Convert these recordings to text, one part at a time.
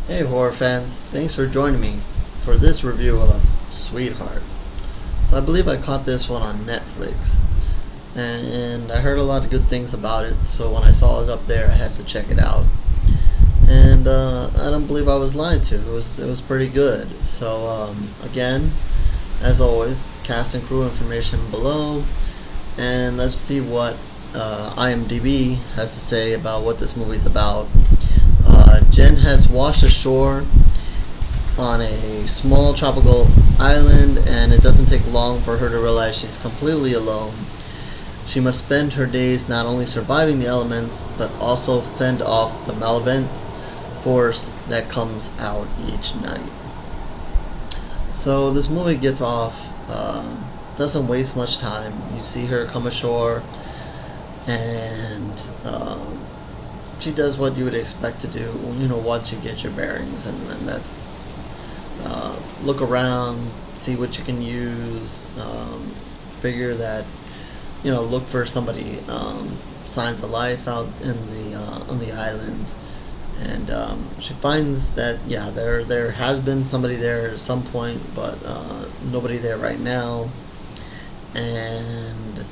Hey horror fans, thanks for joining me for this review of Sweetheart. So I believe I caught this one on Netflix, and I heard a lot of good things about it, so when I saw it up there I had to check it out. And I don't believe I was lied to, it was pretty good. So again, as always, cast and crew information below, and let's see what IMDb has to say about what this movie's about. Jenn has washed ashore on a small tropical island, and it doesn't take long for her to realize she's completely alone. She must spend her days not only surviving the elements, but also fend off the malevolent force that comes out each night. So this movie gets off, doesn't waste much time. You see her come ashore, and she does what you would expect to do, once you get your bearings, and that's look around, see what you can use, figure that, look for somebody, signs of life out in the on the island, and she finds that there has been somebody there at some point, but nobody there right now, and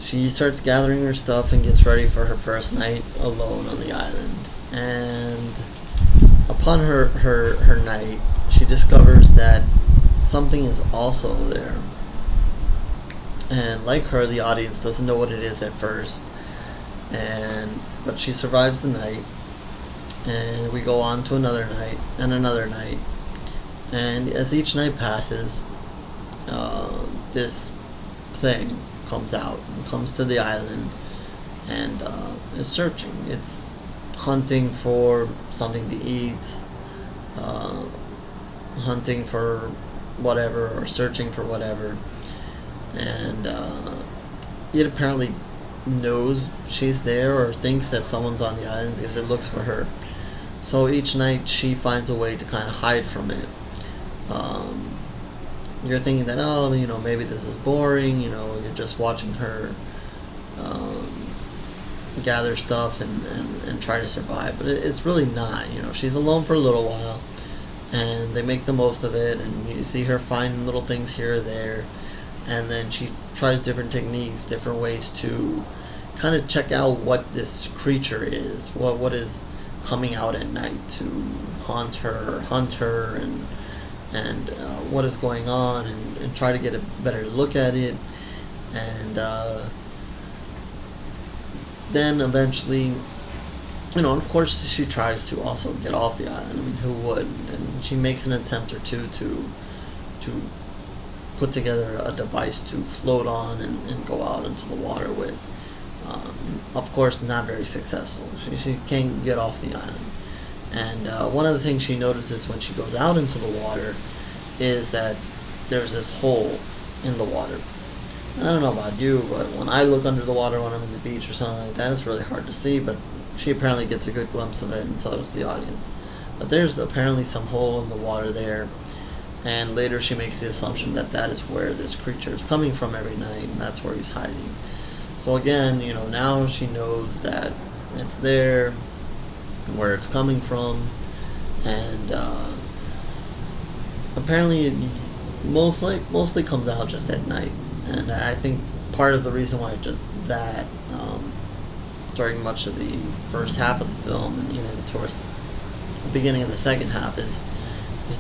she starts gathering her stuff and gets ready for her first night alone on the island. And upon her night, she discovers that something is also there. And like her, the audience doesn't know what it is at first. But she survives the night. And we go on to another night and another night. And as each night passes, this thing comes to the island, and is searching. It's hunting for something to eat, hunting for whatever, or searching for whatever, and it apparently knows she's there, or thinks that someone's on the island, because it looks for her. So each night she finds a way to kind of hide from it. You're thinking that, maybe this is boring, you're just watching her gather stuff and try to survive, but it's really not. She's alone for a little while, and they make the most of it, and you see her find little things here or there, and then she tries different techniques, different ways to kind of check out what this creature is, what is coming out at night to hunt her, and what is going on, and try to get a better look at it, and then eventually, of course she tries to also get off the island. I mean, who wouldn't? And she makes an attempt or two to put together a device to float on and go out into the water with. Of course, not very successful. She can't get off the island. And one of the things she notices when she goes out into the water is that there's this hole in the water. I don't know about you, but when I look under the water when I'm in the beach or something like that, it's really hard to see, but she apparently gets a good glimpse of it, and so does the audience. But there's apparently some hole in the water there, and later she makes the assumption that that is where this creature is coming from every night, and that's where he's hiding. So again, now she knows that it's there, where it's coming from, and apparently it mostly comes out just at night. And I think part of the reason why it does that during much of the first half of the film, and even towards the beginning of the second half, is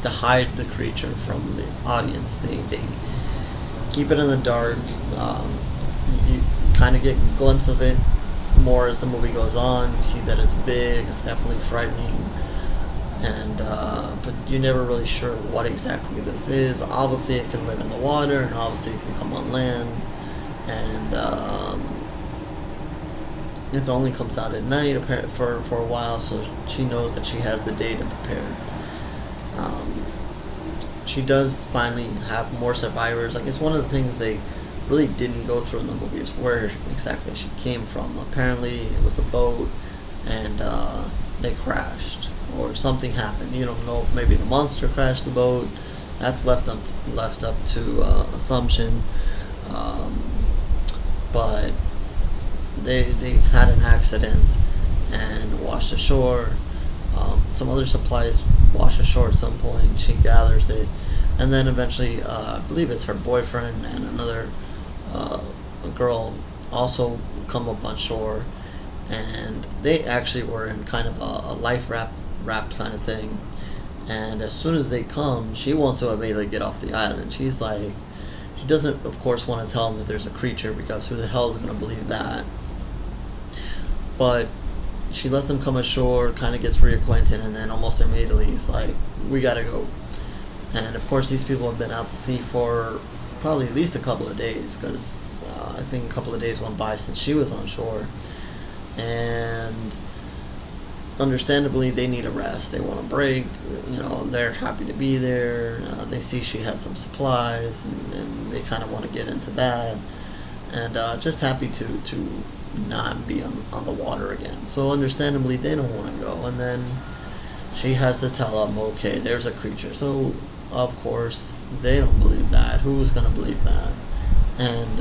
to hide the creature from the audience. They keep it in the dark. You kind of get a glimpse of it more as the movie goes on. You see that it's big, it's definitely frightening, and but you're never really sure what exactly this is. Obviously it can live in the water, and obviously it can come on land, and it only comes out at night for a while, so she knows that she has the day to prepare. She does finally have more survivors. I guess one of the things they really didn't go through in the movie is where exactly she came from. Apparently it was a boat, and they crashed, or something happened. You don't know if maybe the monster crashed the boat. That's left up to assumption. But they've had an accident and washed ashore, some other supplies wash ashore at some point. She gathers it, and then eventually, I believe it's her boyfriend and another girl also come up on shore, and they actually were in kind of a life raft kind of thing. And as soon as they come, she wants to immediately get off the island. She's like, she doesn't, of course, want to tell them that there's a creature, because who the hell is going to believe that? But she lets them come ashore, kind of gets reacquainted, and then almost immediately he's like, we gotta go. And of course, these people have been out to sea for probably at least a couple of days, because I think a couple of days went by since she was on shore. And understandably, they need a rest. They want a break. They're happy to be there. They see she has some supplies, and they kind of want to get into that. And just happy to not be on the water again. So understandably, they don't want to go. And then she has to tell them, okay, there's a creature. So of course, they don't believe that. Who's going to believe that? And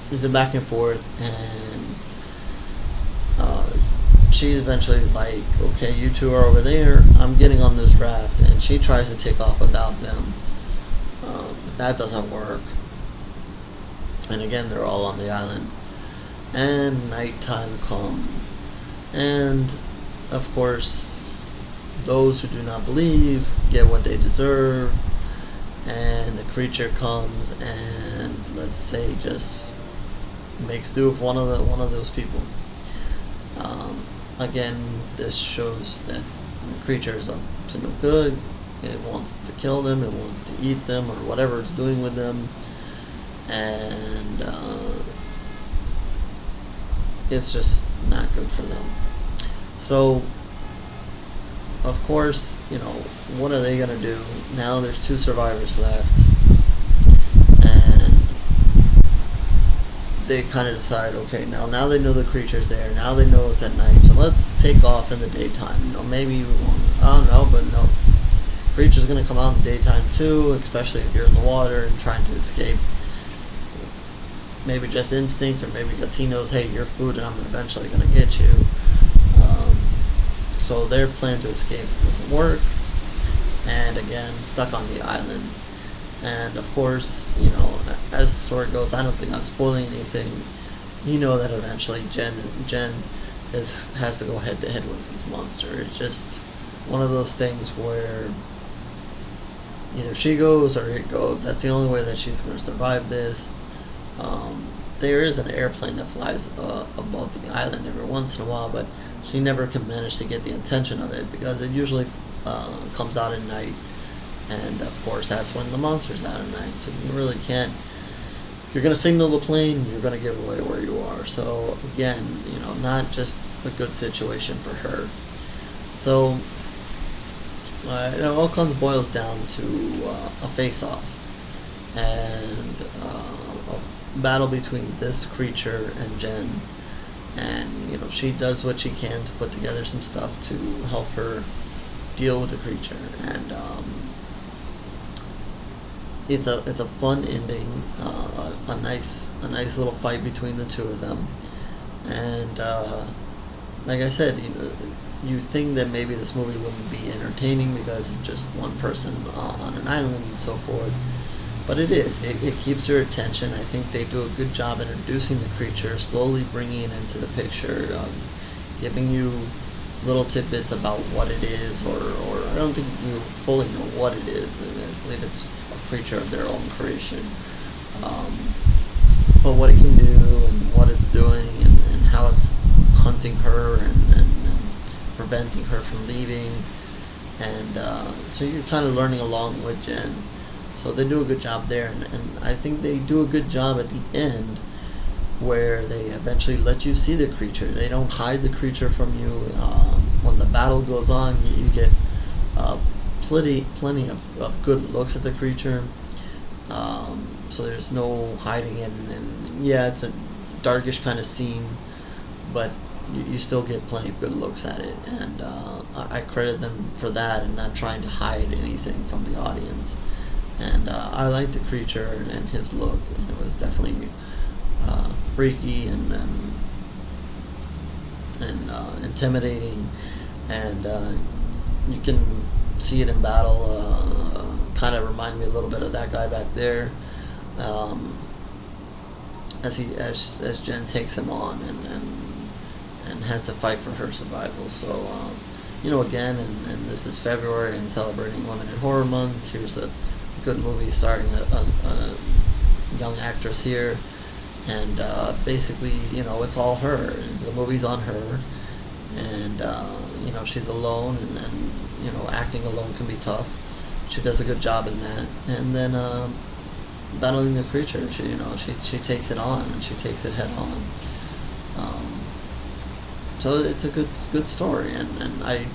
there's a back and forth, and she's eventually like, okay, you two are over there, I'm getting on this raft, and she tries to take off without them. But that doesn't work. And again, they're all on the island, and nighttime comes, and of course, those who do not believe get what they deserve, and the creature comes and, let's say, just makes do with one of those people. Again, this shows that the creature is up to no good. It wants to kill them, it wants to eat them, or whatever it's doing with them. And it's just not good for them. So, of course, what are they going to do? Now there's 2 survivors left. And they kind of decide, okay, now they know the creature's there. Now they know it's at night. So let's take off in the daytime. Maybe we won't. I don't know, but no. Creature's going to come out in the daytime too, especially if you're in the water and trying to escape. Maybe just instinct, or maybe because he knows, hey, you're food and I'm eventually going to get you. So their plan to escape doesn't work. And again, stuck on the island. And of course, as the story goes, I don't think I'm spoiling anything. That eventually Jenn has to go head to head with this monster. It's just one of those things where either she goes or it goes. That's the only way that she's going to survive this. There is an airplane that flies above the island every once in a while, but she never can manage to get the attention of it, because it usually comes out at night, and of course that's when the monster's out at night. So you really can't. You're going to signal the plane, you're going to give away where you are. So again, not just a good situation for her. So it all boils down to a face-off, and a battle between this creature and Jenn. And she does what she can to put together some stuff to help her deal with the creature. And it's a fun ending, a nice little fight between the 2 of them. And like I said, you think that maybe this movie wouldn't be entertaining because of just one person on an island and so forth. But it is. It keeps your attention. I think they do a good job introducing the creature, slowly bringing it into the picture, giving you little tidbits about what it is, or I don't think you fully know what it is. I believe it's a creature of their own creation. But what it can do, and what it's doing, and how it's hunting her, and preventing her from leaving. And so you're kind of learning along with Jenn. So they do a good job there, and I think they do a good job at the end, where they eventually let you see the creature. They don't hide the creature from you. When the battle goes on, you get plenty of good looks at the creature. So there's no hiding it, and yeah, it's a darkish kind of scene, but you still get plenty of good looks at it, and I credit them for that, and not trying to hide anything from the audience. And I liked the creature and his look, and it was definitely freaky, and and intimidating, and you can see it in battle. Kind of remind me a little bit of that guy back there, as Jenn takes him on and has to fight for her survival. So again, and this is February and celebrating Women in Horror Month. Here's a good movie starring a young actress here, and basically, it's all her. The movie's on her, and she's alone, and acting alone can be tough. She does a good job in that, and then battling the creature, she takes it on, and she takes it head on. So it's a good story, and I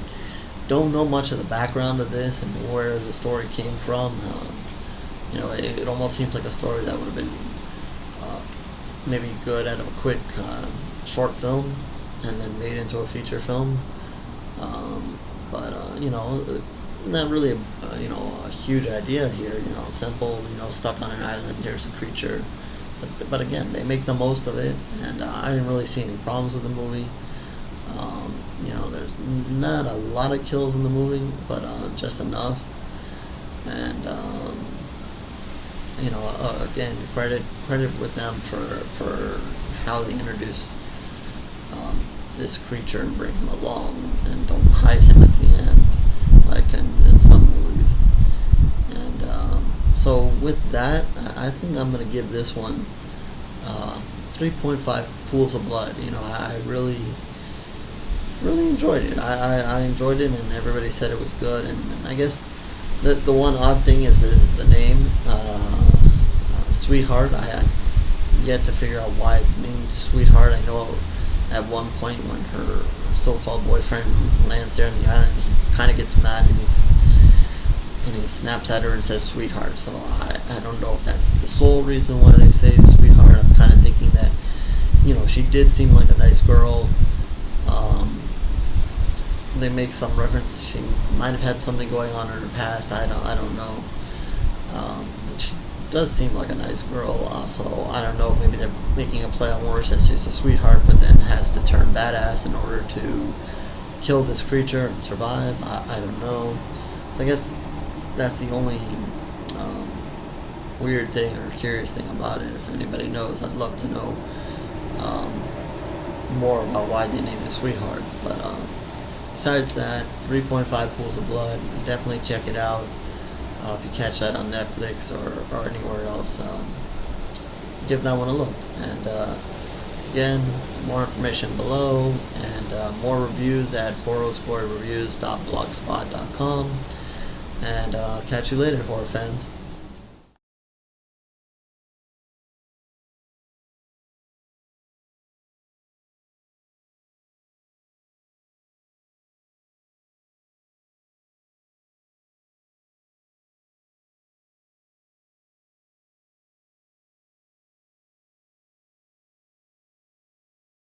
don't know much of the background of this and where the story came from. It almost seems like a story that would have been maybe good out of a quick short film and then made into a feature film. But not really a huge idea here. Simple. Stuck on an island. There's a creature. But again, they make the most of it, and I didn't really see any problems with the movie. There's not a lot of kills in the movie, but just enough. And again, credit with them for how they introduce this creature and bring him along, and don't hide him at the end, like in some movies. And so with that, I think I'm gonna give this one 3.5 pools of blood. I really enjoyed it. I enjoyed it, and everybody said it was good. And I guess the one odd thing is the name, Sweetheart. I yet to figure out why it's named Sweetheart. I know at one point when her so-called boyfriend lands there on the island, he kind of gets mad, and he snaps at her and says Sweetheart. So I don't know if that's the sole reason why they say Sweetheart. I'm kind of thinking that she did seem like a nice girl. They make some reference. She might have had something going on in her past. I don't know. She does seem like a nice girl. So I don't know. Maybe they're making a play on words that she's a sweetheart, but then has to turn badass in order to kill this creature and survive. I don't know. So I guess that's the only weird thing or curious thing about it. If anybody knows, I'd love to know more about why they named it Sweetheart. But besides that, 3.5 pools of blood. Definitely check it out. If you catch that on Netflix or anywhere else, give that one a look. And again, more information below, and more reviews at horoscorereviews.blogspot.com. And catch you later, horror fans.